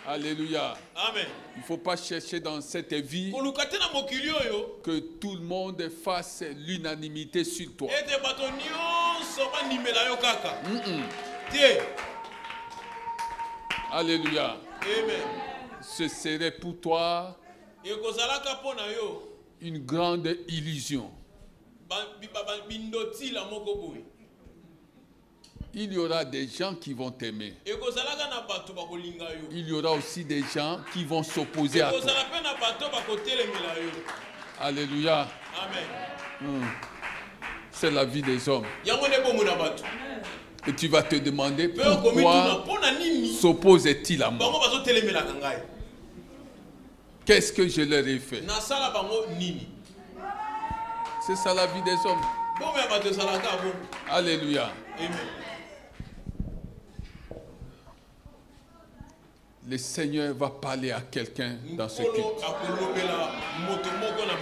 Alléluia. Amen. Il ne faut pas chercher dans cette vie que tout le monde fasse l'unanimité sur toi. Alléluia. Amen. Ce serait pour toi une grande illusion. Il y aura des gens qui vont t'aimer. Il y aura aussi des gens qui vont s'opposer à toi. Alléluia. Amen. C'est la vie des hommes. Et tu vas te demander pourquoi s'oppose-t-il à moi? Qu'est-ce que je leur ai fait? C'est ça la vie des hommes. Alléluia. Amen. Le Seigneur va parler à quelqu'un dans ce culte.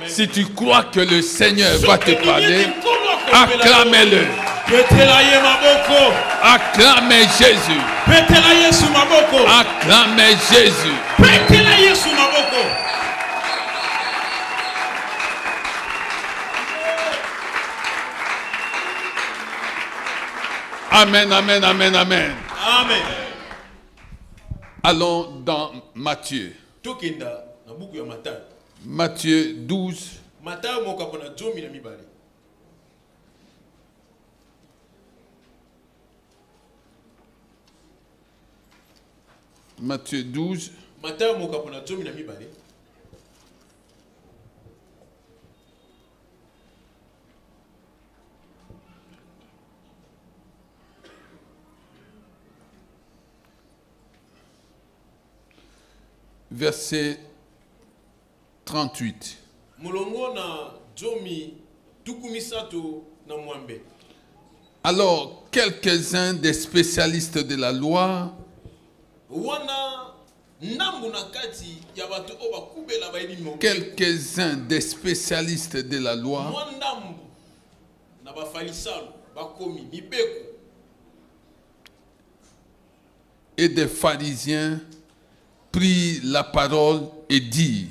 Si tu crois que le Seigneur va te parler, acclamez-le. Acclamez Jésus. Acclamez Jésus. Amen, amen, amen, amen. Amen. Allons dans Matthieu. Matthieu 12. Matthieu 12. Verset 38. Alors, quelques-uns des spécialistes de la loi et des pharisiens prit la parole et dit: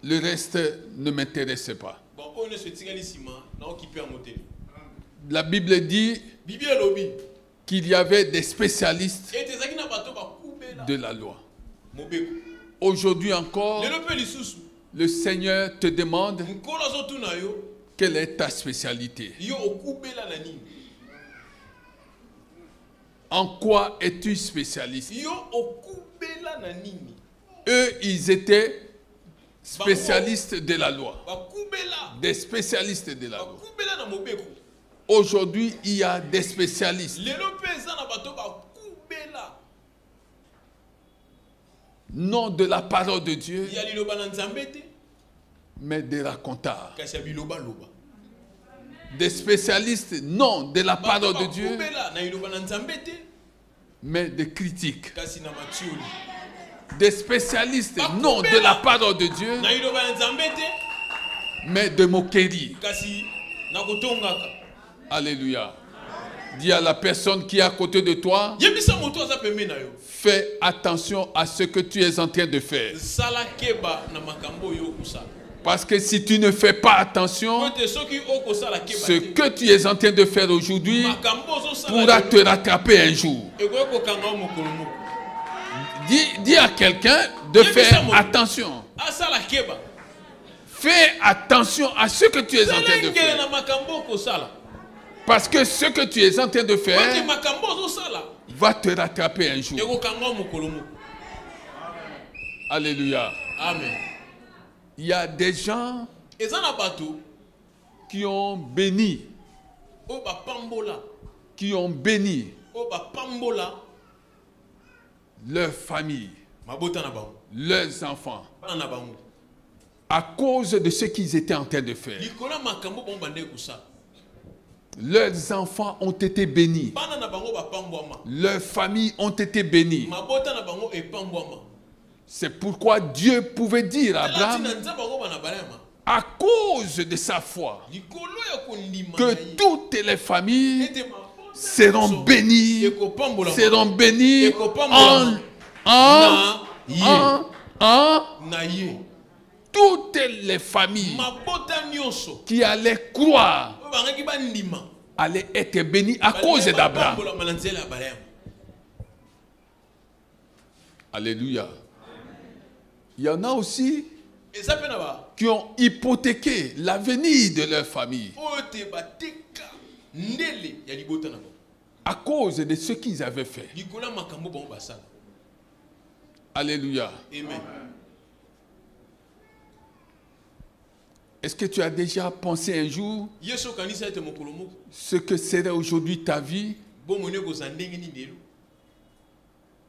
le reste ne m'intéresse pas. La Bible dit qu'il y avait des spécialistes de la loi. Aujourd'hui encore, le Seigneur te demande quelle est ta spécialité. En quoi es-tu spécialiste? Eux, ils étaient spécialistes de la loi. Des spécialistes de la loi. Aujourd'hui, il y a des spécialistes. Non de la parole de Dieu, mais des racontars. Des spécialistes, non de la parole de Dieu, mais de critiques. Des spécialistes, non de la parole de Dieu, mais de moquerie. Alléluia. Dis à la personne qui est à côté de toi, fais attention à ce que tu es en train de faire. Parce que si tu ne fais pas attention, ce que tu es en train de faire aujourd'hui pourra te rattraper un jour. Dis à quelqu'un de faire attention. Fais attention à ce que tu es en train de faire. Parce que ce que tu es en train de faire va te rattraper un jour. Alléluia. Amen. Il y a des gens qui ont béni, leur famille, leurs enfants, à cause de ce qu'ils étaient en train de faire. Leurs enfants ont été bénis. Leurs familles ont été bénies. C'est pourquoi Dieu pouvait dire à Abraham, à cause de sa foi, que toutes les familles seront bénis en toutes les familles qui allaient croire allaient être bénis à cause d'Abraham. Alléluia. Il y en a aussi qui ont hypothéqué l'avenir de leur famille à cause de ce qu'ils avaient fait. Alléluia. Amen. Est-ce que tu as déjà pensé un jour ce que serait aujourd'hui ta vie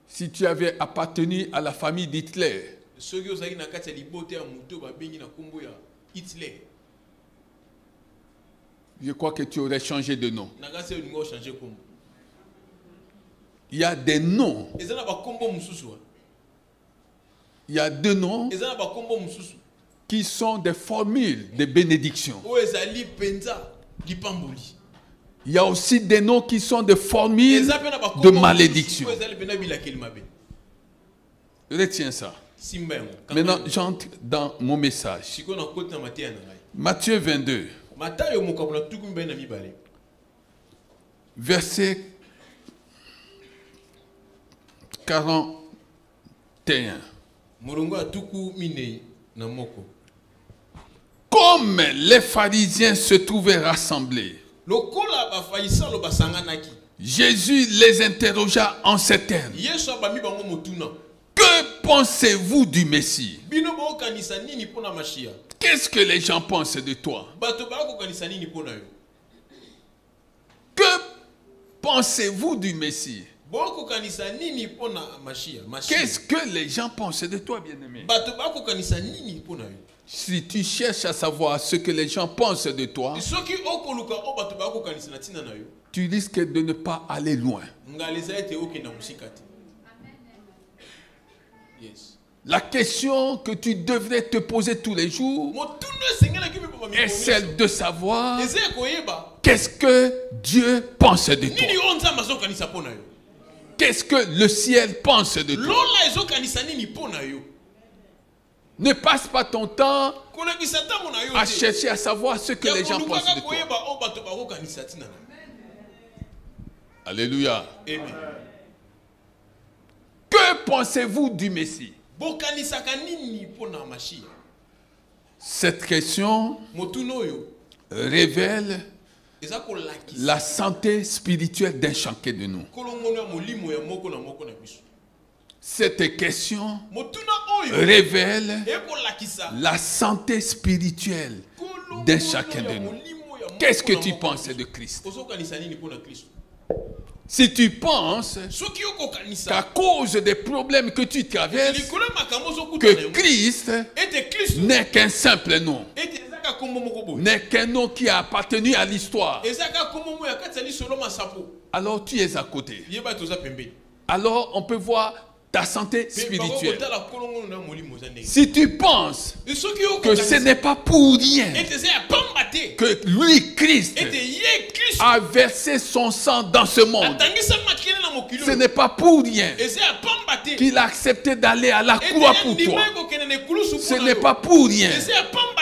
si tu avais appartenu à la famille d'Hitler? Je crois que tu aurais changé de nom. Il y a des noms. Il y a deux noms qui sont des formules de bénédiction. Il y a aussi des noms qui sont des formules de malédiction. Retiens ça. Maintenant, j'entre dans mon message. Matthieu 22. Verset 41. Comme les pharisiens se trouvaient rassemblés, Jésus les interrogea en ces termes. Que pensez-vous du Messie? Qu'est-ce que les gens pensent de toi? Que pensez-vous du Messie? Qu'est-ce que les gens pensent de toi, bien-aimé? Si tu cherches à savoir ce que les gens pensent de toi, tu risques de ne pas aller loin. La question que tu devrais te poser tous les jours est celle de savoir qu'est-ce que Dieu pense de toi. Qu'est-ce que le ciel pense de toi. Ne passe pas ton temps à chercher à savoir ce que les gens pensent de toi. Alléluia. Amen. Que pensez-vous du Messie? Cette question révèle la santé spirituelle d'un chacun de nous. Cette question révèle la santé spirituelle d'un chacun de nous. Qu'est-ce que tu penses de Christ? Si tu penses qu'à cause des problèmes que tu traverses, que Christ n'est qu'un simple nom, n'est qu'un nom qui a appartenu à l'histoire, alors tu es à côté. Alors on peut voir ta santé spirituelle. Si tu penses que ce n'est pas pour rien que lui, Christ, a versé son sang dans ce monde, ce n'est pas pour rien qu'il a accepté d'aller à la croix pour toi. Ce n'est pas pour rien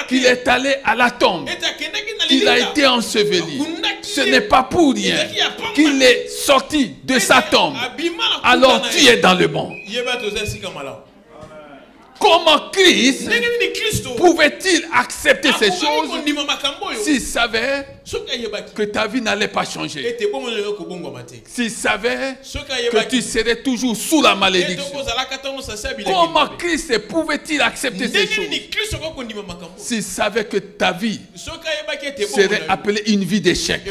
qu'il est allé à la tombe, qu'il a été enseveli. Ce n'est pas pour rien qu'il est sorti de sa tombe. Alors tu es dans le bon. Comment Christ pouvait-il accepter ces choses s'il savait que ta vie n'allait pas changer? S'il savait que tu serais toujours sous la malédiction? Comment Christ pouvait-il accepter ces choses s'il savait que ta vie serait appelée une vie d'échec,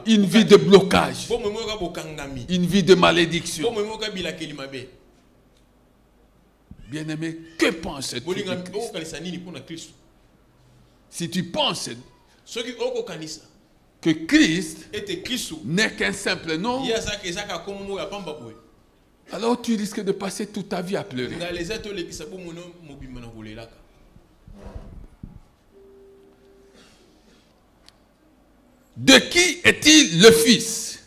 une vie de blocage, une vie de malédiction? Bien-aimé, que penses-tu de Christ? Si tu penses que Christ n'est qu'un simple nom, alors tu risques de passer toute ta vie à pleurer. de qui est-il le fils?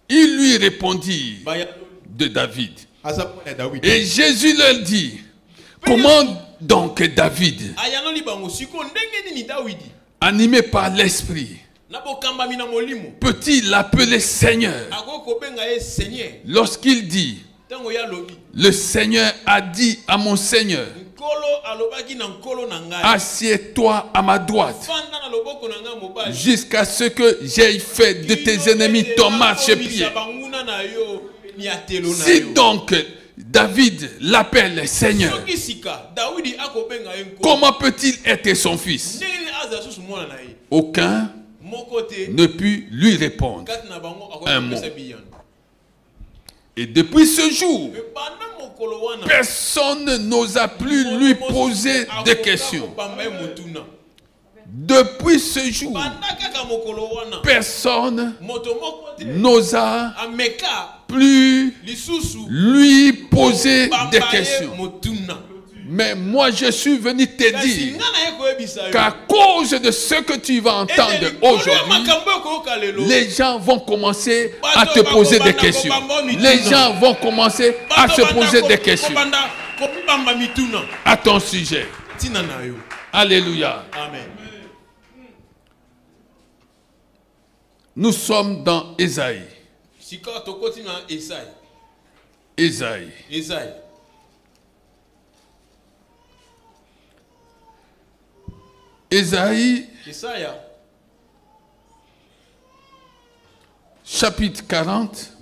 Il lui répondit, de David. Et Jésus leur dit, comment donc David, animé par l'esprit, peut-il l'appeler Seigneur lorsqu'il dit, le Seigneur a dit à mon Seigneur, assieds-toi à ma droite jusqu'à ce que j'aie fait de tes ennemis ton marchepied. Si donc David l'appelle Seigneur, comment peut-il être son fils? Aucun ne put lui répondre un mot. Et depuis ce jour, personne n'osa plus lui poser de questions. Depuis ce jour, personne n'osa plus lui poser des questions. Mais moi je suis venu te dire qu'à cause de ce que tu vas entendre aujourd'hui, les gens vont commencer à te poser des questions. Les gens vont commencer à se poser des questions à ton sujet. Alléluia. Amen. Nous sommes dans Ésaïe. Ésaïe. Ésaïe, chapitre 40.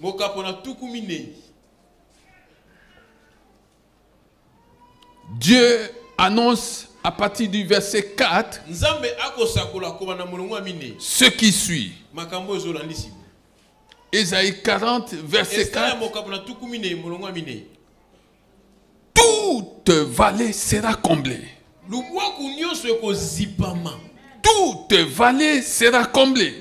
Dieu annonce à partir du verset 4 ce qui suit. Ésaïe 40, verset 4. Toute vallée sera comblée. Toute vallée sera comblée.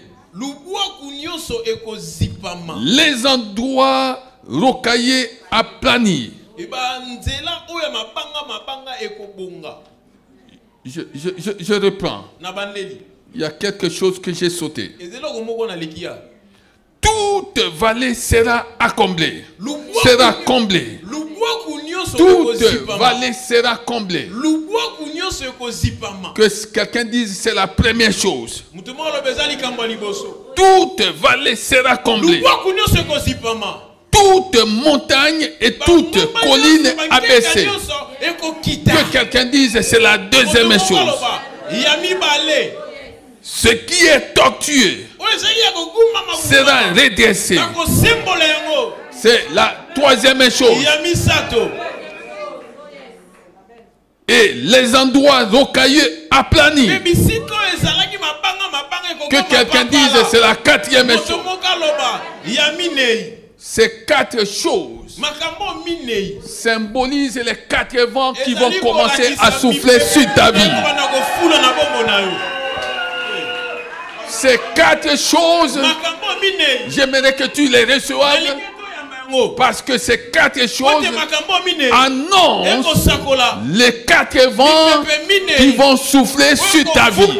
Les endroits rocaillés aplanis. Je reprends. Il y a quelque chose que j'ai sauté. Toute vallée sera comblée. Sera comblée. Toute vallée sera comblée. Que quelqu'un dise, c'est la première chose. Toute vallée sera comblée. Toute montagne et toute colline abaissée. Que quelqu'un dise, c'est la deuxième chose. Ce qui est tortueux sera redressé. C'est la troisième chose. Et les endroits rocailleux aplanis. Que quelqu'un dise, c'est la quatrième chose. Ces quatre choses symbolisent les quatre vents qui vont commencer à souffler sur ta vie. Ces quatre choses, j'aimerais que tu les reçoives, parce que ces quatre choses annoncent les quatre vents qui vont souffler sur ta vie.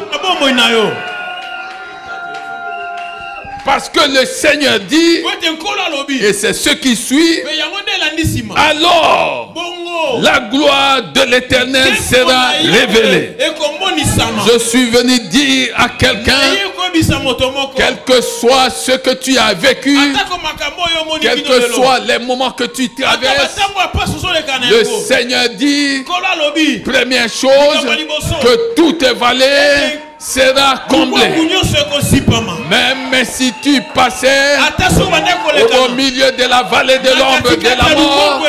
Parce que le Seigneur dit, et c'est ce qui suit, alors la gloire de l'Éternel sera révélée. Je suis venu dire à quelqu'un, quel que soit ce que tu as vécu, quels que soient les moments que tu traverses, le Seigneur dit, première chose, que toute vallée sera comblée. Même si tu passais au milieu de la vallée de l'ombre de la mort,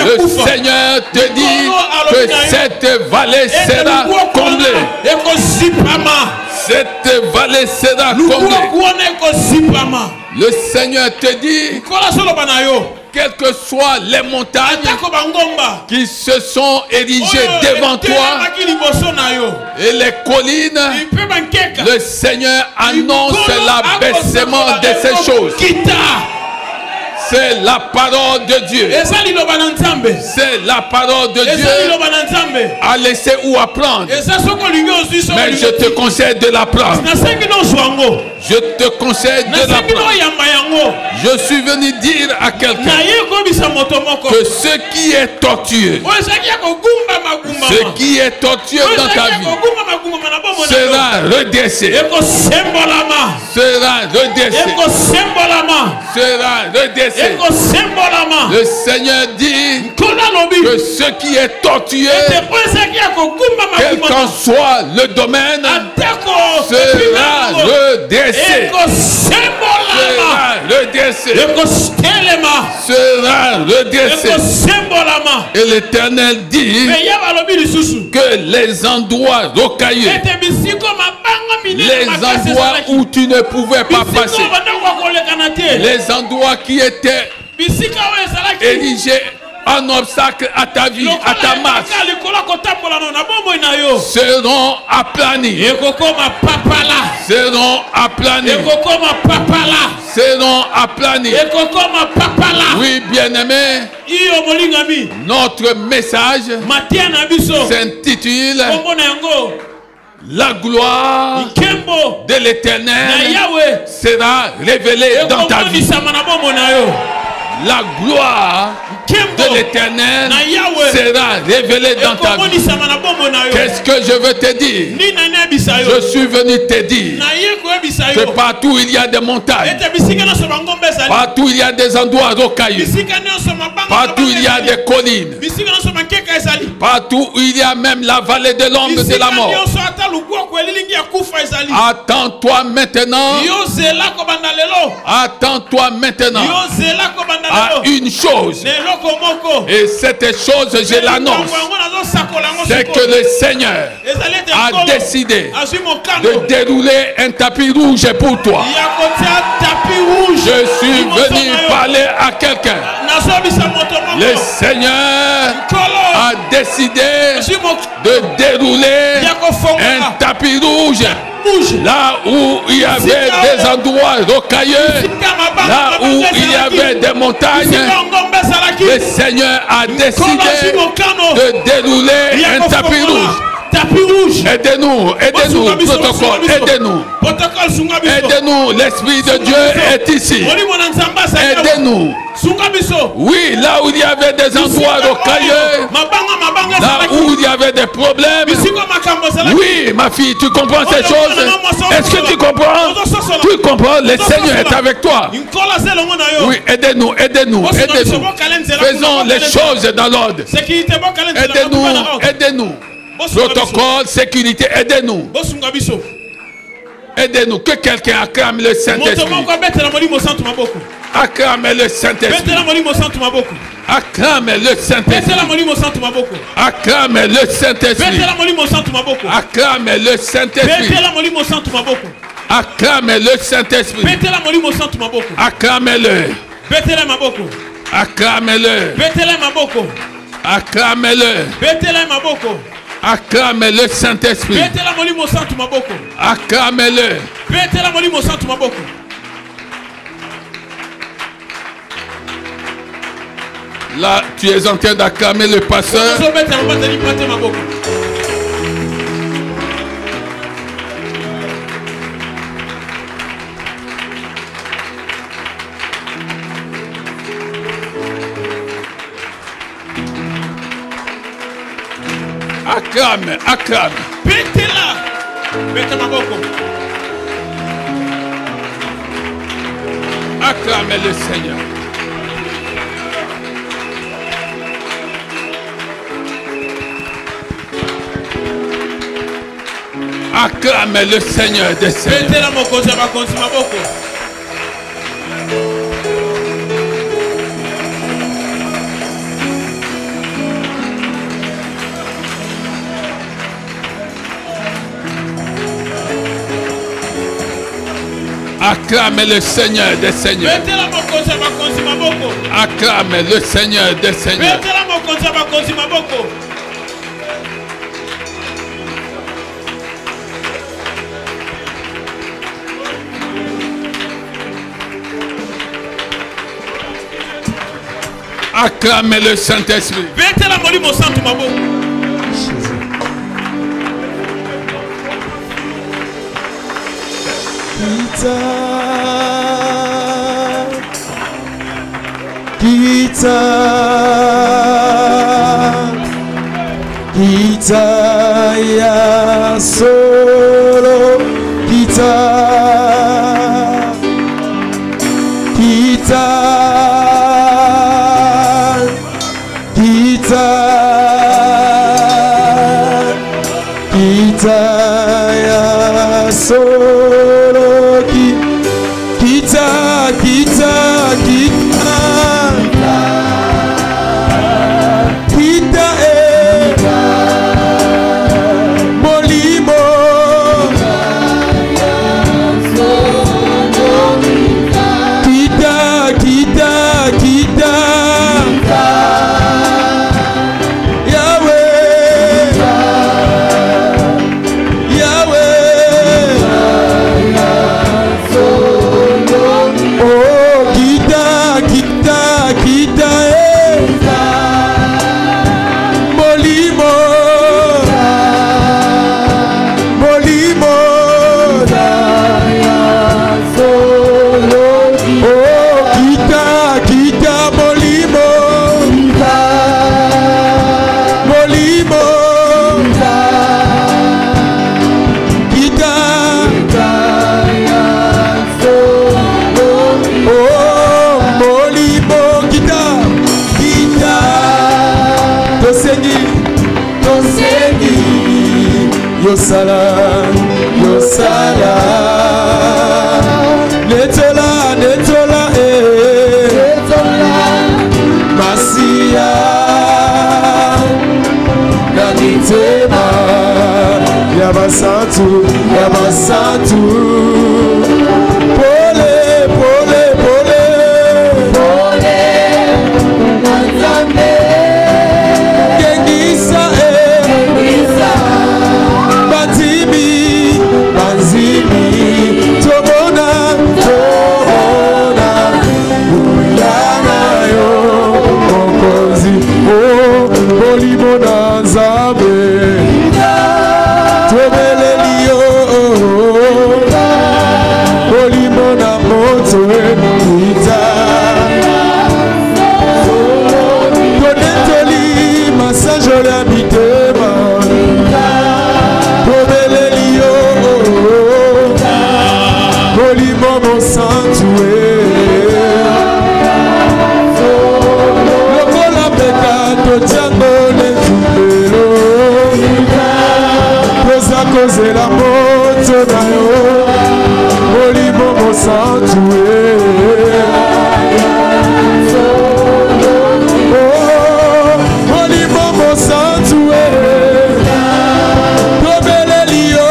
le Seigneur te dit que cette vallée sera comblée. Cette vallée sera comblée. Le Seigneur te dit, quelles que soient les montagnes qui se sont érigées devant toi et les collines, le Seigneur annonce l'abaissement de ces choses. C'est la parole de Dieu. C'est la parole de Dieu. À laisser ou à prendre. Mais je te conseille de la prendre. Je te conseille de la prendre. Je suis venu dire à quelqu'un que ce qui est tortueux, ce qui est tortueux dans ta vie sera redressé. Sera redressé. Sera redressé. Le Seigneur dit que ce qui est tortueux, quel qu'en soit le domaine, sera redressé. Sera redressé. Sera redressé. Et l'Éternel dit que les endroits rocailleux, les endroits où tu ne pouvais pas passer, les endroits qui étaient érigés un obstacle à ta vie, à ta marche, seront aplanis. Seront aplanis. Seront aplanis. Oui, bien-aimé, notre message s'intitule La gloire de l'Éternel sera révélée dans ta vie. La gloire de l'Éternel sera révélée dans ta vie. Qu'est-ce que je veux te dire? Je suis venu te dire que partout il y a des montagnes, partout il y a des endroits rocailleux, partout il y a des collines, partout il y a même la vallée de l'ombre de la mort. Attends-toi maintenant. Attends-toi maintenant à une chose. Et cette chose, je l'annonce, c'est que le Seigneur a décidé de dérouler un tapis rouge pour toi. Je suis venu parler à quelqu'un. Le Seigneur a décidé de dérouler un tapis rouge. Là où il y avait des endroits rocailleux, là où il y avait des montagnes, le Seigneur a décidé de dérouler un tapis rouge. Aidez-nous, aidez-nous, protocole, aidez-nous. Aidez-nous, l'Esprit de Dieu est ici. Aidez-nous. Oui, là où il y avait des endroits rocailleux, là où il y avait des problèmes. Oui, ma fille, tu comprends ces choses? Est-ce que tu comprends? Tu comprends? Le Seigneur est avec toi. Oui, aidez-nous, aidez-nous, aidez-nous. Faisons les choses dans l'ordre. Aidez-nous, aidez-nous. Protocole, sécurité, aidez-nous. Aidez-nous. Que quelqu'un acclame le Saint-Esprit. Acclame le Saint-Esprit. Acclame le Saint-Esprit. Acclame le Saint-Esprit. Acclame le Saint-Esprit. Acclame le Saint-Esprit. Acclame-le. Acclame-le. Acclame-le. Acclame le Saint-Esprit. Acclame-le. Là, tu es en train d'acclamer le pasteur. Acclame, acclame. Acclame le Seigneur. Acclame le Seigneur des Seigneurs. Acclame le Seigneur des Seigneurs. Acclame le Seigneur des Seigneurs. Acclamez le Saint-Esprit. Kita ya solo kita ya solo kita Yosala Netola Masia Nanitema Yabasantu Pole Nanzambe Gengisa Banzimi Tobona Uyana yo Mokozi Bolimona Nzambe Tobelelio Bolimona Moto Ita Donetoli Massage la mitema Tobelelio Bolimomo sanctuaire Lokola peccato Tiango le tupelo Cosa cose la moto na yo Bolimomo sanctuaire Bolimomo sanctuaire Tobelelio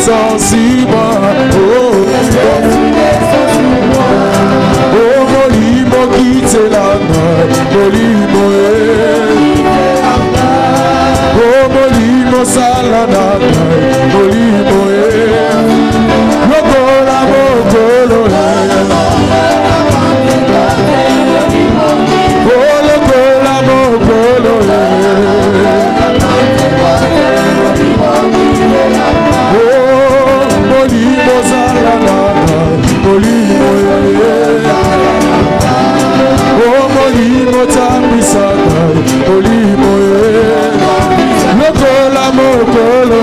descends sur moi. Oh, molimo quitte la main, molimo oh, molimo salana, molimo lokola mokolo oh, lokola mokolo oh, molimo salana, molimo oh, molimo tambisana, molimo lokola mokolo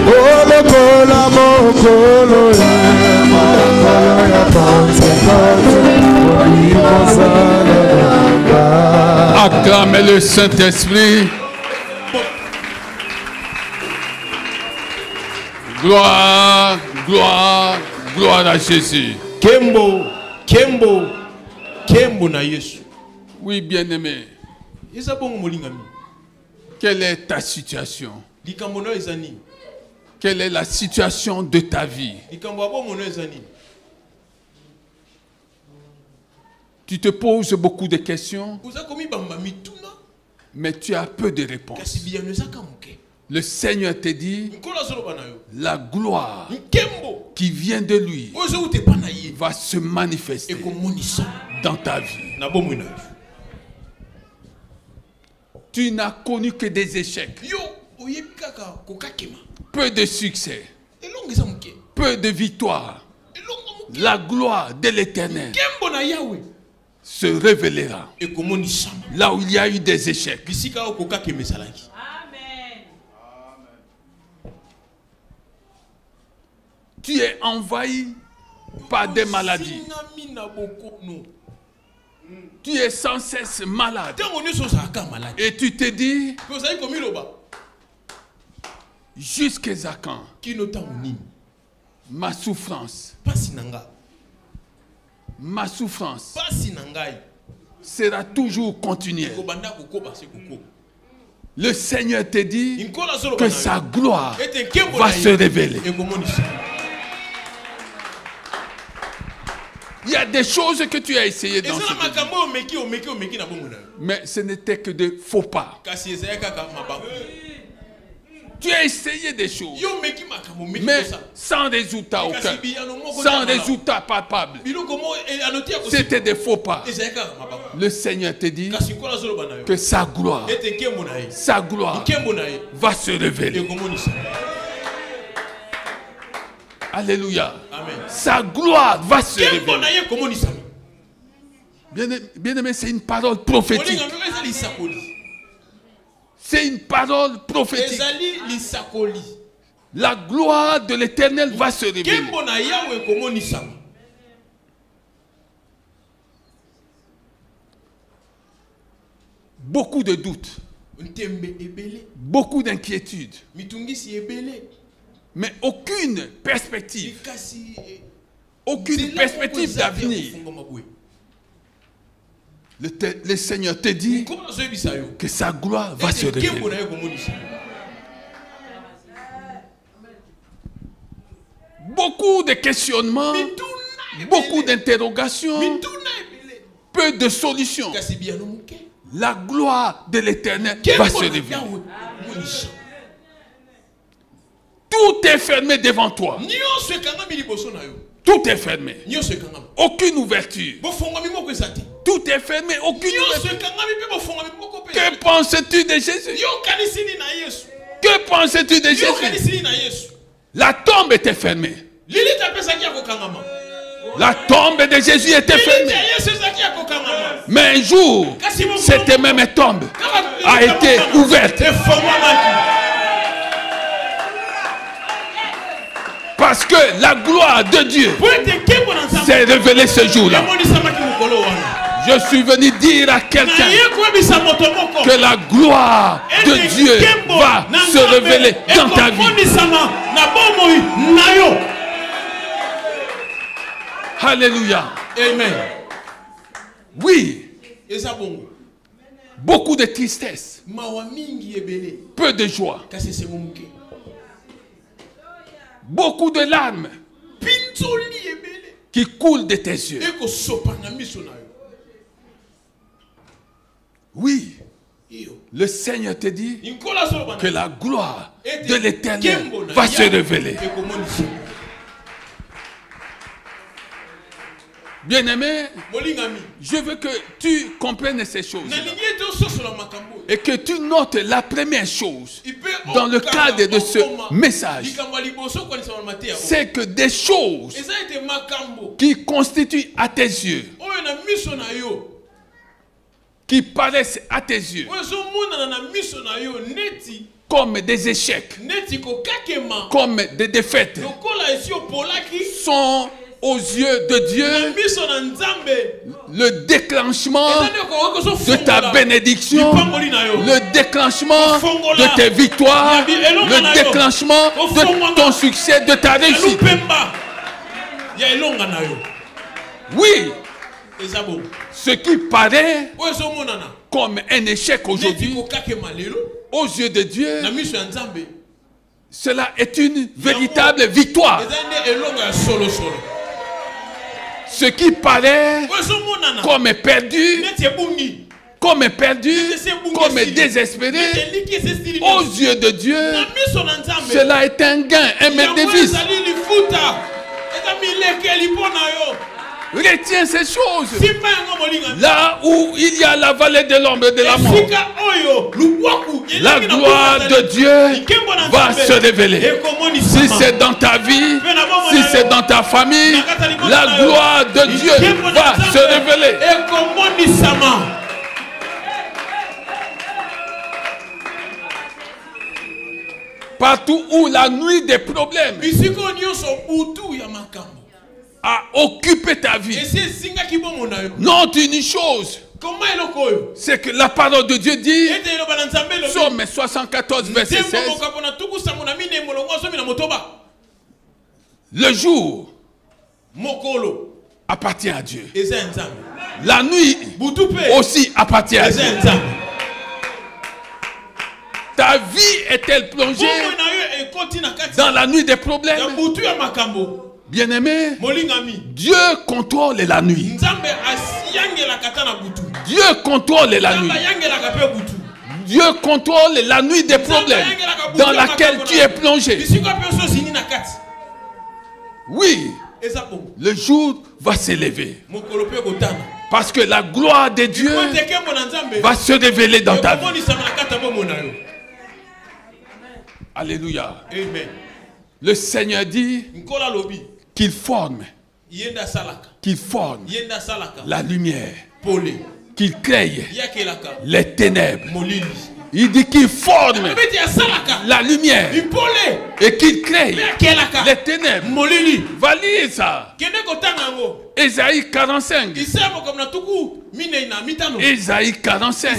oh, lokola mokolo acclamez le Saint-Esprit. Gloire, gloire, gloire à Jésus. Kembo, Kembo, Kembo na Yesu. Oui, bien-aimé. Quelle est ta situation? Quelle est la situation de ta vie? Tu te poses beaucoup de questions, mais tu as peu de réponses. Le Seigneur te dit, la gloire qui vient de lui va se manifester dans ta vie. Tu n'as connu que des échecs, peu de succès, peu de victoires. La gloire de l'Éternel se révélera là où il y a eu des échecs. Tu es envahi par des maladies. Tu es sans cesse malade. Et tu te dis, jusqu'à quand ma souffrance sera toujours continuelle. Le Seigneur te dit que sa gloire va se révéler. Il y a des choses que tu as essayé dans ce vie, mais ce n'était que de faux pas. Tu as essayé des choses, mais sans résultat aucun, sans résultat palpable. C'était des faux pas. Le Seigneur te dit que sa gloire va se révéler. Alléluia. Amen. Sa gloire va se révéler. Bien-aimé, c'est une parole prophétique. C'est une parole prophétique. La gloire de l'Éternel va se révéler. Beaucoup de doutes, beaucoup d'inquiétudes, mais aucune perspective d'avenir. Le Seigneur te dit que sa gloire va se révéler. Beaucoup de questionnements, beaucoup d'interrogations, peu de solutions. La gloire de l'Éternel va se révéler. Tout est fermé devant toi. Tout est fermé. Aucune ouverture. Tout est fermé. Aucune ouverture. Que penses-tu de Jésus? Que penses-tu de Jésus? La tombe était fermée. La tombe de Jésus était fermée. Mais un jour, cette même tombe a été ouverte. Parce que la gloire de Dieu s'est révélée ce jour-là. Je suis venu dire à quelqu'un que la gloire de Dieu va se révéler dans ta vie. Alléluia. Amen. Oui. beaucoup de tristesse, peu de joie, beaucoup de larmes qui coulent de tes yeux. Oui, le Seigneur te dit que la gloire de l'Éternel va se révéler. Bien-aimé, je veux que tu comprennes ces choses et que tu notes la première chose dans le cadre de ce message. C'est que des choses qui constituent à tes yeux, qui paraissent à tes yeux comme des échecs, comme des défaites, sont aux yeux de Dieu le déclenchement de ta bénédiction, le déclenchement de tes victoires, le déclenchement de ton succès, de ta réussite. Oui, ce qui paraît comme un échec aujourd'hui, aux yeux de Dieu, cela est une véritable victoire. Ce qui paraît comme perdu, comme désespéré, aux yeux de Dieu, cela est un gain, un bénéfice. Retiens ces choses. Là où il y a la vallée de l'ombre de la mort, la gloire de Dieu va se révéler. Si c'est dans ta vie, si c'est dans ta famille, la gloire de Dieu va se révéler. Partout où la nuit des problèmes a occupé ta vie, note une chose, c'est que la parole de Dieu dit, Psaume 74 verset 16, le jour appartient à Dieu, la nuit aussi appartient à Dieu. Ta vie est-elle plongée dans la nuit des problèmes? Bien-aimé, Dieu contrôle la nuit. Dieu contrôle la nuit. Dieu contrôle la nuit des problèmes dans laquelle tu es plongé. Oui, le jour va s'élever. Parce que la gloire de Dieu va se révéler dans ta vie. Alléluia. Le Seigneur dit qu'il forme la lumière, qu'il crée les ténèbres. Il dit qu'il forme la lumière et qu'il crée les ténèbres. Va lire ça. Ésaïe 45. Ésaïe 45.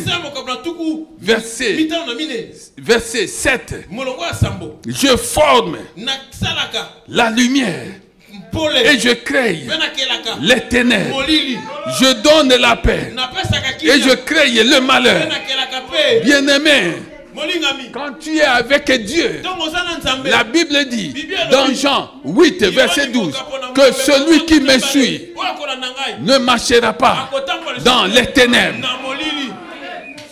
Verset 7. Je forme la lumière et je crée les ténèbres. Je donne la paix et je crée le malheur. Bien-aimé, quand tu es avec Dieu, la Bible dit dans Jean 8 verset 12 que celui qui me suit ne marchera pas dans les ténèbres.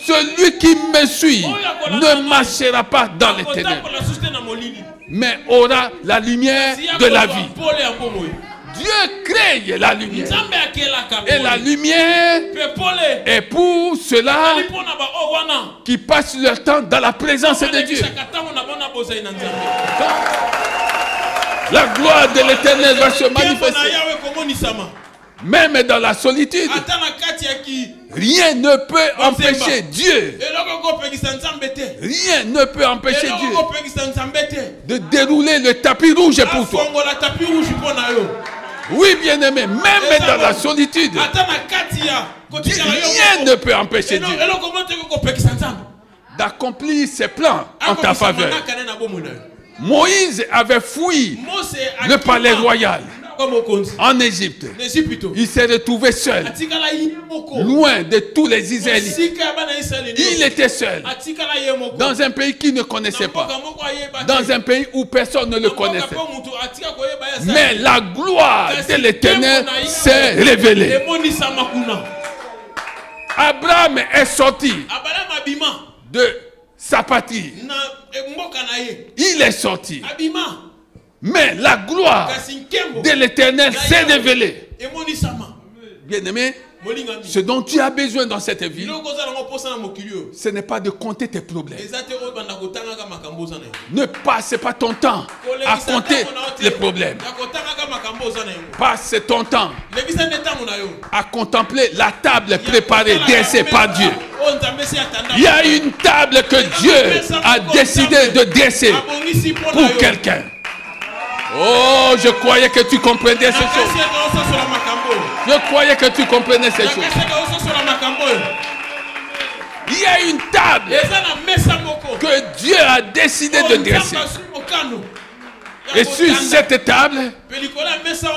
Celui qui me suit ne marchera pas dans les ténèbres, mais aura la lumière de la vie. Dieu crée la lumière. Et la lumière est pour ceux-là qui passent leur temps dans la présence de Dieu. La gloire de l'Éternel va se manifester. Même dans la solitude, rien ne peut empêcher Dieu. Rien ne peut empêcher Dieu de dérouler le tapis rouge pour toi. Oui, bien-aimé, même dans la solitude, rien ne peut empêcher Dieu d'accomplir ses plans en ta faveur. Moïse avait fui le palais royal. en Égypte. Il s'est retrouvé seul, loin de tous les Israélites. Il était seul, dans un pays qu'il ne connaissait pas, dans un pays où personne ne le connaissait. Mais la gloire de l'Éternel s'est révélée. Abraham est sorti de sa patrie. Il est sorti. Mais la gloire de l'Éternel s'est révélée. Bien-aimé, ce dont tu as besoin dans cette vie, ce n'est pas de compter tes problèmes. Ne passe pas ton temps à compter les problèmes. Passe ton temps à contempler la table préparée, dressée par Dieu. Il y a une table que Dieu a décidé de dresser pour quelqu'un. Oh, je croyais que tu comprenais ces choses. Je croyais que tu comprenais ces choses. Il y a une table que Dieu a décidé de dresser. Et sur cette table,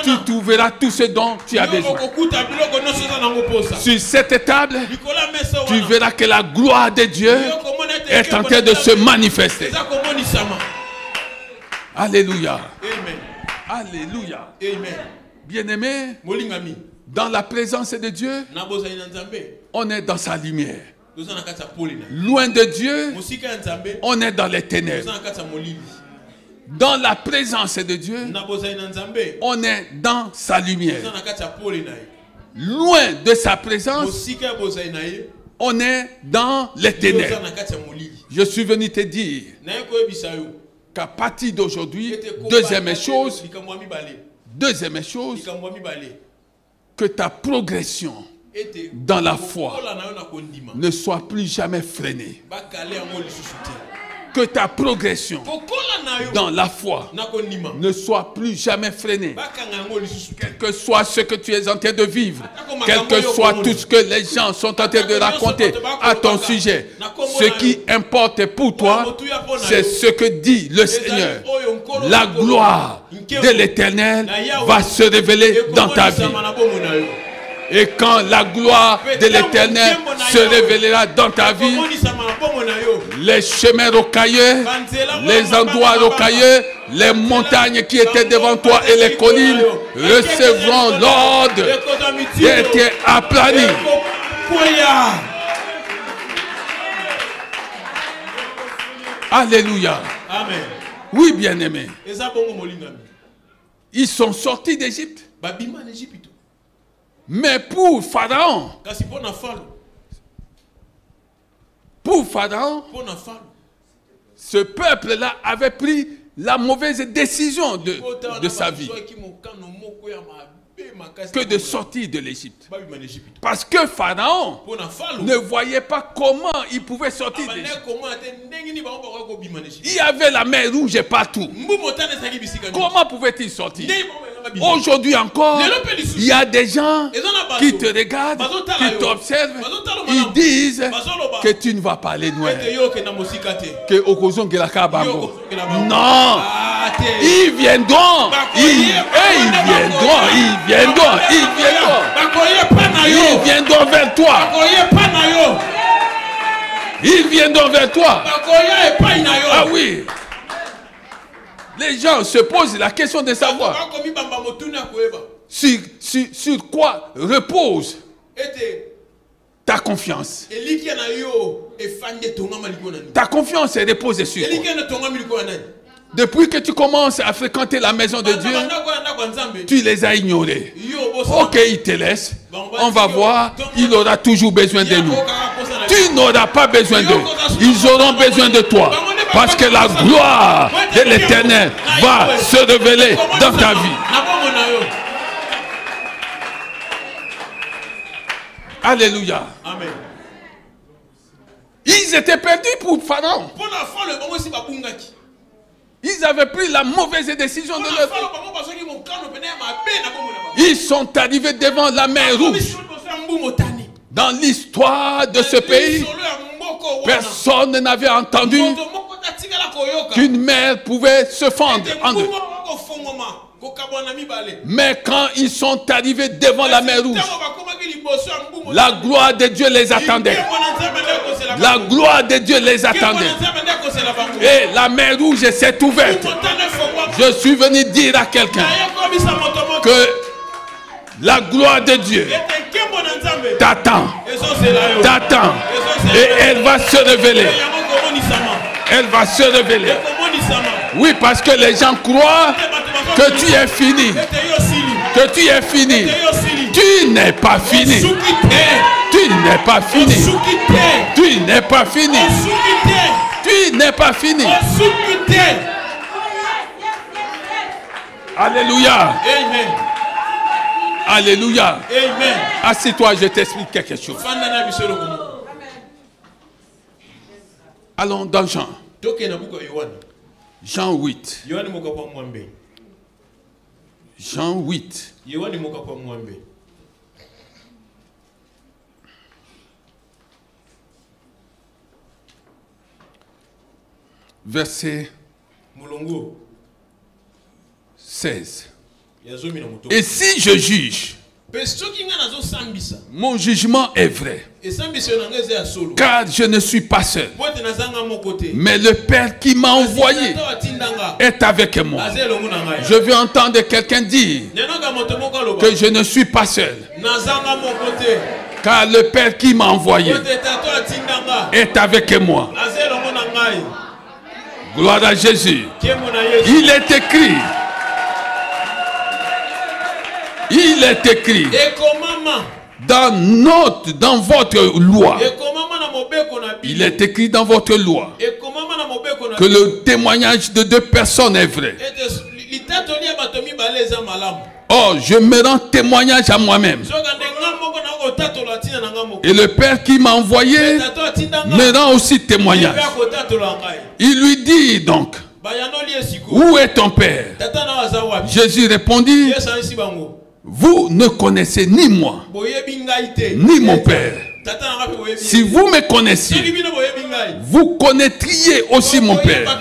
tu trouveras tout ce dont tu as besoin. Sur cette table, tu verras que la gloire de Dieu est en train de se manifester. Alléluia. Alléluia. Bien-aimé, dans la présence de Dieu, on est dans sa lumière. Loin de Dieu, on est dans les ténèbres. Dans la présence de Dieu, on est dans sa lumière. Loin de sa présence, on est dans les ténèbres. Je suis venu te dire qu'à partir d'aujourd'hui, deuxième chose, que ta progression dans la foi ne soit plus jamais freinée. Que ta progression dans la foi ne soit plus jamais freinée. Quel que soit ce que tu es en train de vivre, quel que soit tout ce que les gens sont en train de raconter à ton sujet, ce qui importe pour toi, c'est ce que dit le Seigneur. La gloire de l'Éternel va se révéler dans ta vie. Et quand la gloire de l'Éternel se révélera dans ta vie, les chemins rocailleux, les endroits rocailleux, les montagnes qui étaient devant toi et les collines recevront l'ordre d'être aplanies. Alléluia. Amen. Oui, bien-aimés. Ils sont sortis d'Égypte. Mais pour Pharaon, ce peuple-là avait pris la mauvaise décision de sa vie que de sortir de l'Égypte. Parce que Pharaon ne voyait pas comment il pouvait sortir d'Égypte. Il y avait la mer rouge partout. Comment pouvait-il sortir? Aujourd'hui encore, il y a des gens qui te regardent, qui t'observent, ils disent que tu ne vas pas aller loin. Que non, ils viendront, ils viendront vers toi. Ils viendront vers toi. Ah oui. Les gens se posent la question de savoir sur quoi repose ta confiance. Ta confiance est reposée sur quoi? Depuis que tu commences à fréquenter la maison de Dieu, tu les as ignorés. Ok, il te laisse. On va voir, il aura toujours besoin de nous. Tu n'auras pas besoin d'eux. Ils auront besoin de toi. Parce que la gloire de l'Éternel va se révéler dans ta vie. Alléluia. Amen. Ils étaient perdus pour Pharaon. Ils avaient pris la mauvaise décision de leur vie. Ils sont arrivés devant la mer Rouge. Dans l'histoire de ce pays, personne n'avait entendu qu'une mer pouvait se fendre en deux. Mais quand ils sont arrivés devant la mer Rouge, la gloire de Dieu les attendait. La gloire de Dieu les attendait. Et la mer Rouge s'est ouverte. Je suis venu dire à quelqu'un que la gloire de Dieu t'attend. T'attend. Et elle va se révéler. Elle va se révéler. Oui, parce que les gens croient que tu es fini. Que tu es fini. Tu n'es pas fini. Tu n'es pas fini. Tu n'es pas fini. Tu n'es pas fini. Alléluia. Amen. Alléluia. Amen. Assieds-toi, je t'explique quelque chose. Allons dans Jean. Jean 8. Jean 8. Verset 16. Et si je juge, mon jugement est vrai, car je ne suis pas seul, mais le Père qui m'a envoyé est avec moi. Je veux entendre quelqu'un dire que je ne suis pas seul, car le Père qui m'a envoyé est avec moi. Gloire à Jésus. Il est écrit. Il est écrit dans votre loi. Il est écrit dans votre loi que le témoignage de deux personnes est vrai. Or, je me rends témoignage à moi-même. Et le Père qui m'a envoyé me rend aussi témoignage. Il lui dit donc, où est ton Père? Jésus répondit, vous ne connaissez ni moi, ni mon Père. Si vous me connaissiez, vous connaîtriez aussi mon Père.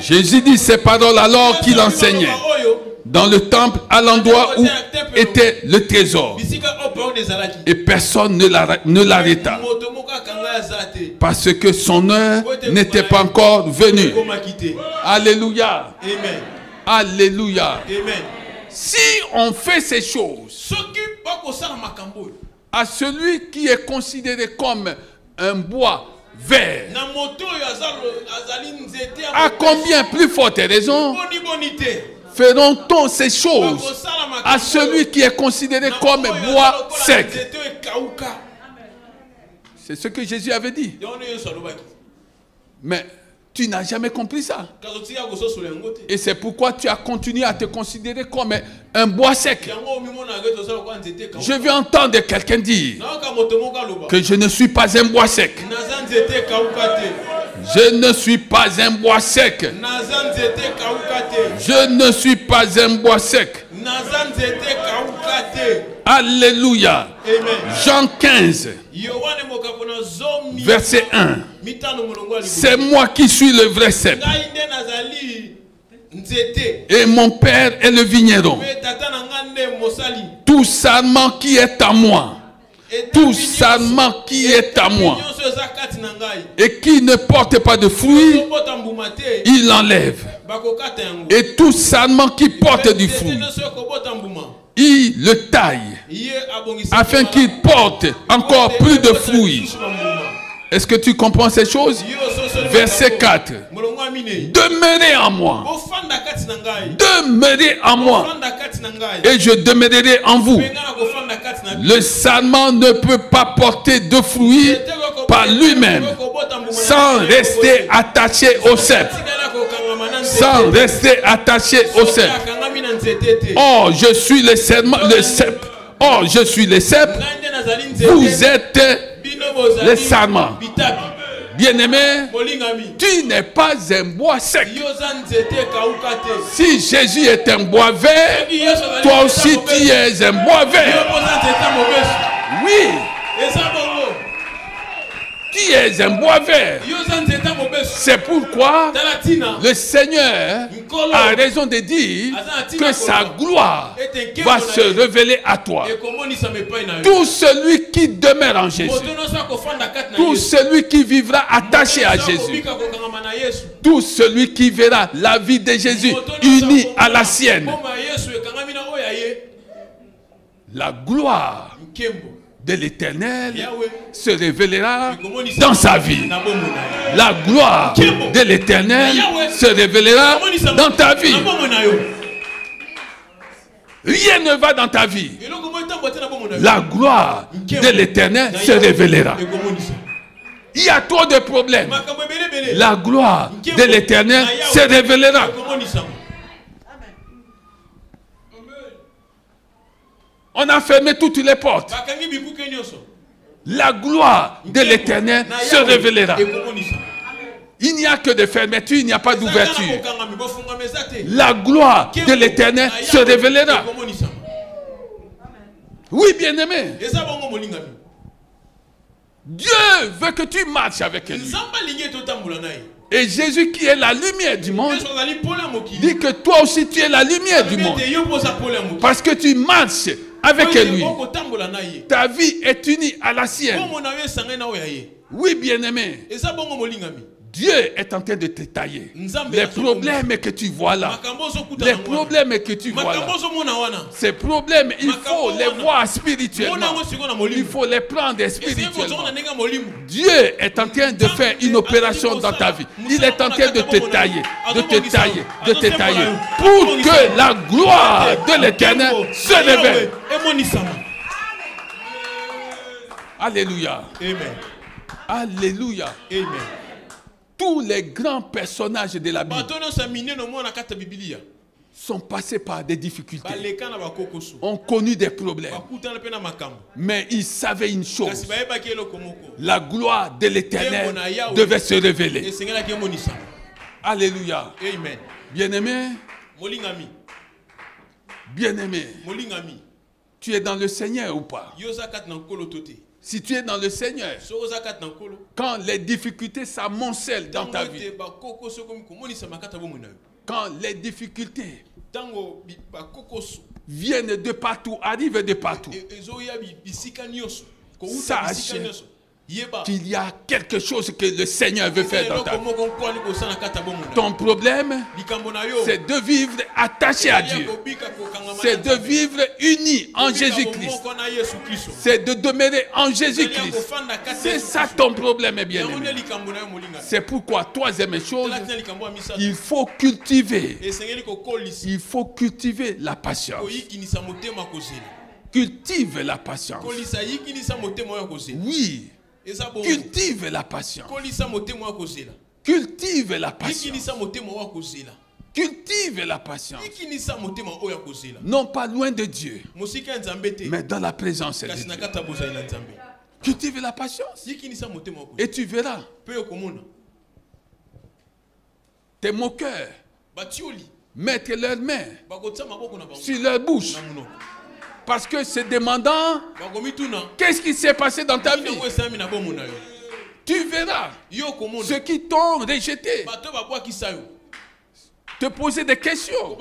Jésus dit ces paroles alors qu'il enseignait dans le temple à l'endroit où était le trésor. Et personne ne l'arrêta. Parce que son heure n'était pas encore venue. Alléluia. Alléluia. Si on fait ces choses à celui qui est considéré comme un bois vert, à combien plus forte raison feront-on ces choses à celui qui est considéré comme bois sec? C'est ce que Jésus avait dit. Mais tu n'as jamais compris ça. Et c'est pourquoi tu as continué à te considérer comme un bois sec. Je veux entendre quelqu'un dire que je ne suis pas un bois sec. Je ne suis pas un bois sec. Je ne suis pas un bois sec. Alléluia. Jean 15, verset 1. C'est moi qui suis le vrai cep. Et mon Père est le vigneron. Tout sarment qui est à moi, tout sarment qui est à moi et qui ne porte pas de fruits, il l'enlève. Et tout sarment qui porte du fruit, il le taille afin qu'il porte encore plus de fruits. Est-ce que tu comprends ces choses? Verset 4. Demeurez en moi. Demeurez en moi. Et je demeurerai en vous. Le sarment ne peut pas porter de fruits par lui-même sans rester attaché au cep. Sans rester attaché au cep. Oh, je suis le cep. Oh, je suis le cep. Vous êtes les sarments. Bien-aimé, tu n'es pas un bois sec. Si Jésus est un bois vert, toi aussi tu es un bois vert. Oui. Tu es un bois vert. C'est pourquoi le Seigneur a raison de dire que sa gloire va se révéler à toi. Tout celui qui demeure en Jésus, tout celui qui vivra attaché à Jésus, tout celui qui verra la vie de Jésus unie à la sienne, la gloire de l'Éternel se révélera dans sa vie. La gloire de l'Éternel se révélera dans ta vie. Rien ne va dans ta vie. La gloire de l'Éternel se révélera. Il y a trop de problèmes. La gloire de l'Éternel se révélera. On a fermé toutes les portes. La gloire de l'Éternel se révélera. Il n'y a que de fermeture, il n'y a pas d'ouverture. La gloire de l'Éternel se révélera. Oui, bien-aimé. Dieu veut que tu marches avec lui. Et Jésus qui est la lumière du monde dit que toi aussi tu es la lumière du monde. Parce que tu marches avec lui. Ta vie est unie à la sienne. Oui, bien-aimé. Dieu est en train de te tailler. Les problèmes que tu vois là, les problèmes que tu vois là, ces problèmes, il faut les voir spirituellement. Il faut les prendre spirituellement. Dieu est en train de faire une opération dans ta vie. Il est en train de te tailler, de te tailler, de te tailler, pour que la gloire de l'Éternel se révèle. Alléluia. Amen. Alléluia. Amen. Tous les grands personnages de la Bible sont passés par des difficultés, ont connu des problèmes, mais ils savaient une chose: la gloire de l'Éternel devait se révéler. Alléluia. Amen. Bien-aimé, bien-aimé, tu es dans le Seigneur ou pas? Si tu es dans le Seigneur, quand les difficultés s'amoncellent dans ta vie, quand les difficultés viennent de partout, arrivent de partout, sache qu'il y a quelque chose que le Seigneur veut faire dans ta vie. Ton problème, c'est de vivre attaché à Dieu. C'est de vivre uni en Jésus-Christ. C'est de demeurer en Jésus-Christ. C'est ça ton problème, bien aimé. C'est pourquoi, troisième chose, il faut cultiver. Il faut cultiver la patience. Cultive la patience. Oui. Cultive la patience. Cultive la patience. Cultive la patience. Non pas loin de Dieu, mais dans la présence de Dieu. Cultive la patience. Et tu verras. Tes moqueurs mettre leurs mains sur leur bouche. Parce que c'est demandant, qu'est-ce qui s'est passé dans ta vie? Tu verras ceux qui t'ont rejeté te poser des questions.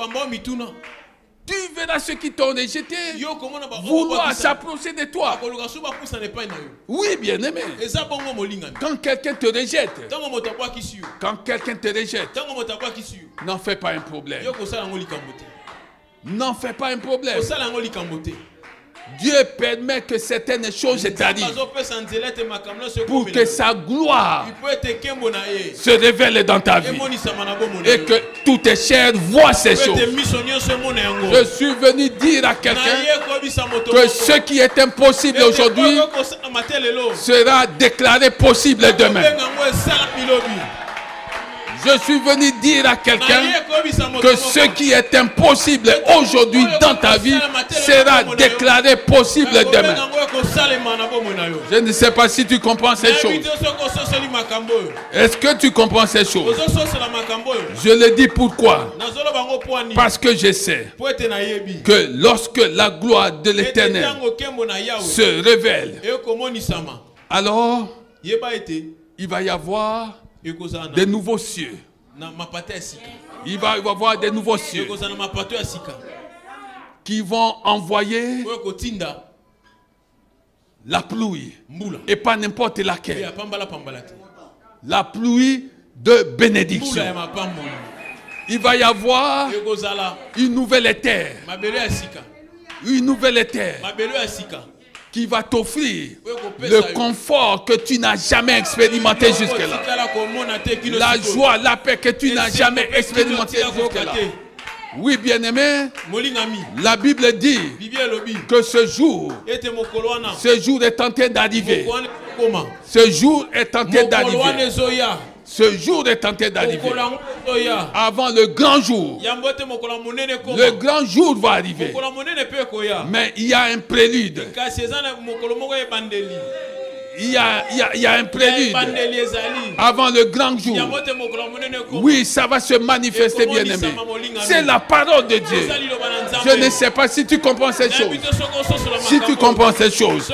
Tu verras ceux qui t'ont rejeté vouloir s'approcher de toi. Oui, bien aimé. Quand quelqu'un te rejette, n'en fais pas un problème. N'en fais pas un problème. Dieu permet que certaines choses t'arrivent pour que sa gloire se révèle dans ta vie et que tous tes chairs voient ces choses. Je suis venu dire à quelqu'un que ce qui est impossible aujourd'hui sera déclaré possible demain. Je suis venu dire à quelqu'un que ce qui est impossible aujourd'hui dans ta vie sera déclaré possible demain. Je ne sais pas si tu comprends ces choses. Est-ce que tu comprends ces choses? Je le dis pourquoi? Parce que je sais que lorsque la gloire de l'Éternel se révèle, alors il va y avoir des nouveaux cieux. Il va y avoir des nouveaux cieux qui vont envoyer la pluie, et pas n'importe laquelle. La pluie de bénédiction. Il va y avoir une nouvelle terre. Une nouvelle terre qui va t'offrir le confort que tu n'as jamais expérimenté jusque-là. La joie, la paix que tu n'as jamais expérimenté jusque-là. Oui, bien-aimé, la Bible dit que ce jour est en train d'arriver. Ce jour est en train d'arriver. Ce jour est en train d'arriver. Avant le grand jour. Le grand jour va arriver. Mais il y a un prélude. Il y a un prélude avant le grand jour. Oui, ça va se manifester, bien-aimé. C'est la parole de Dieu. Je ne sais pas si tu comprends ces choses. Si tu comprends ces choses,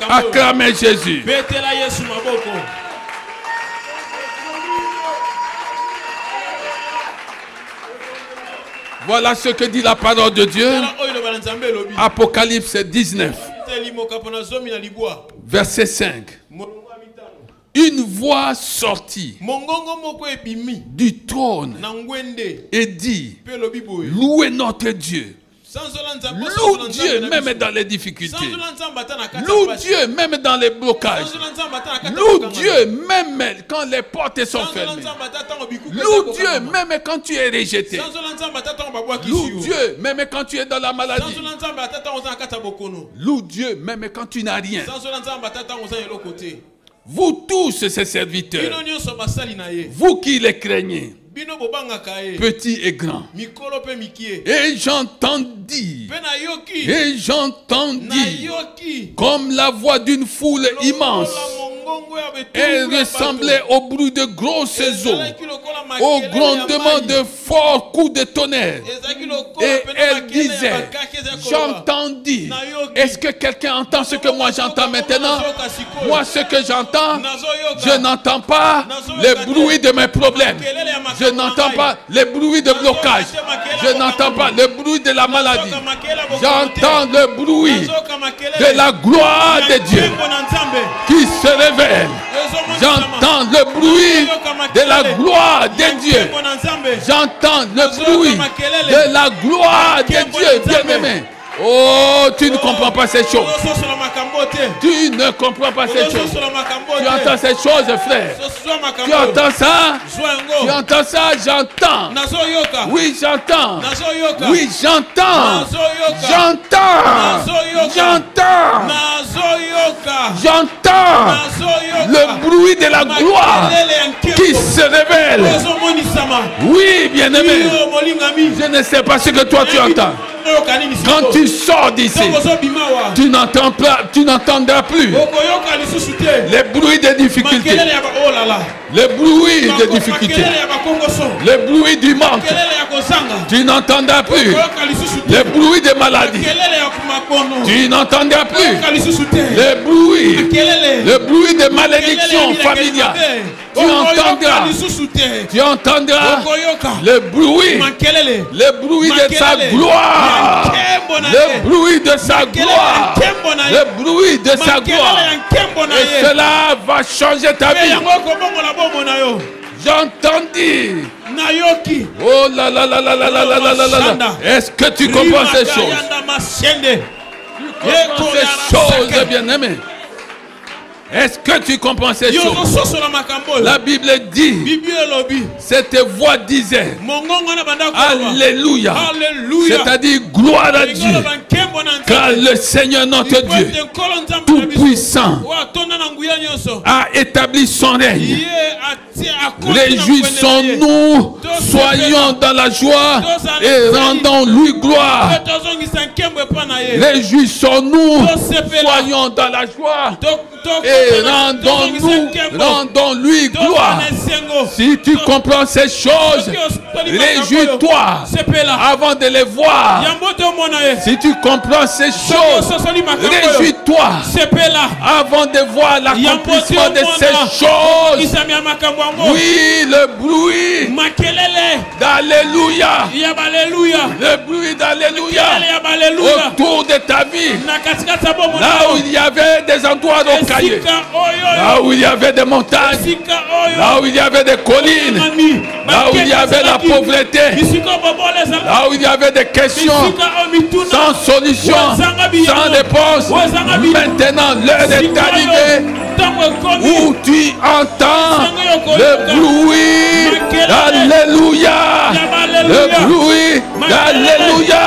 acclamez Jésus. Voilà ce que dit la parole de Dieu. Apocalypse 19. Verset 5. Une voix sortit du trône et dit: louez notre Dieu. Loue Dieu même dans les difficultés. Loue Dieu même dans les blocages. Loue Dieu même quand les portes sont fermées. Loue Dieu même quand tu es rejeté. Loue Dieu même quand tu es dans la maladie. Loue Dieu même quand tu n'as rien. Vous tous ces serviteurs, vous qui les craignez, petit et grand. Et j'entendis comme la voix d'une foule immense. Elle ressemblait au bruit de grosses eaux, au grondement de forts coups de tonnerre. Et elle disait: j'entendis. Est-ce que quelqu'un entend ce que moi j'entends maintenant? Moi, ce que j'entends, je n'entends pas le bruit de mes problèmes. Je n'entends pas le bruit de blocage. Je n'entends pas le bruit de la maladie. J'entends le bruit de la gloire de Dieu qui se révèle. J'entends le bruit de la gloire de Dieu. J'entends le bruit de la gloire de Dieu, bien-aimé. Oh, tu ne comprends pas ces choses. Tu ne comprends pas ces choses. Tu entends ces choses, frère. Tu entends ça? Tu entends ça? J'entends. Oui, j'entends. Oui, j'entends. J'entends. J'entends. J'entends le bruit de la gloire qui se révèle. Oui, bien-aimé. Je ne sais pas ce que toi tu entends. Quand tu sors d'ici, tu n'entendras plus les bruits des difficultés, les bruits des difficultés, les bruits du manque. Tu n'entendras plus les bruits des maladies. Tu n'entendras plus le bruit des malédictions familiales. Tu entendras le bruit de sa gloire. Le bruit de sa gloire. Le bruit de sa gloire. Et cela va changer ta vie. J'entendis. Oh là là là là là là là là là là. Est-ce que tu comprends ces choses? Tu comprends ces choses, bien-aimé? Est-ce que tu comprends ces choses? La Bible dit, cette voix disait Alléluia, c'est-à-dire gloire à Dieu, car le Seigneur notre Dieu Tout-Puissant a établi son règne. Réjouissons-nous, soyons dans la joie et rendons-lui gloire. Réjouissons-nous, soyons dans la joie et rendons-lui gloire. Si tu comprends ces choses, Réjouis-toi avant de les voir. Si tu comprends ces choses, réjouis-toi avant de voir l'accomplissement de ces choses. Oui, le bruit d'Alléluia. Le bruit d'Alléluia autour de ta vie. Là où il y avait des endroits rocailleux, là où il y avait des montagnes, là où il y avait des collines, là où il y avait la pauvreté, là où il y avait des questions sans solution, sans réponse. Maintenant, l'heure est arrivée où tu entends le bruit d'Alléluia, le bruit d'Alléluia,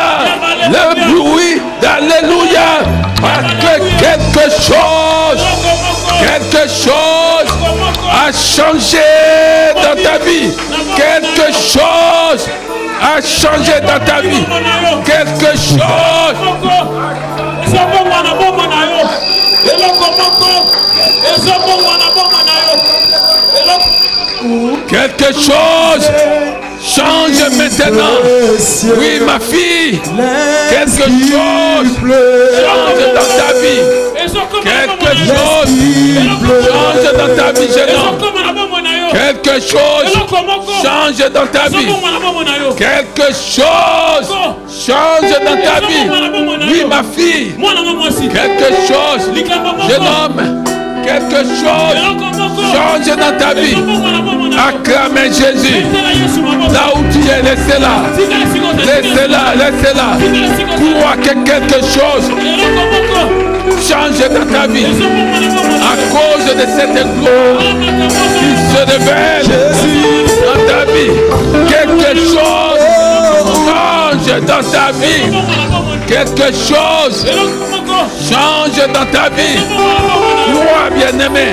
le bruit d'Alléluia, parce que quelque chose a changé dans ta vie, quelque chose a changé dans ta vie, quelque chose. Quelque chose change maintenant. Oui, ma fille. Quelque chose change dans ta vie. Quelque chose change dans ta vie, jeune homme. Quelque chose change dans ta vie. Quelque chose change dans ta vie. Oui, ma fille. Quelque chose, jeune homme. Quelque chose change dans ta vie. Acclamez Jésus. Là où tu es, laissez-la. Laissez-la, laissez-la. Crois que quelque chose change dans ta vie. À cause de cette gloire qui se révèle dans ta vie. Quelque chose change dans ta vie. Quelque chose change dans ta vie. Crois, bien-aimé.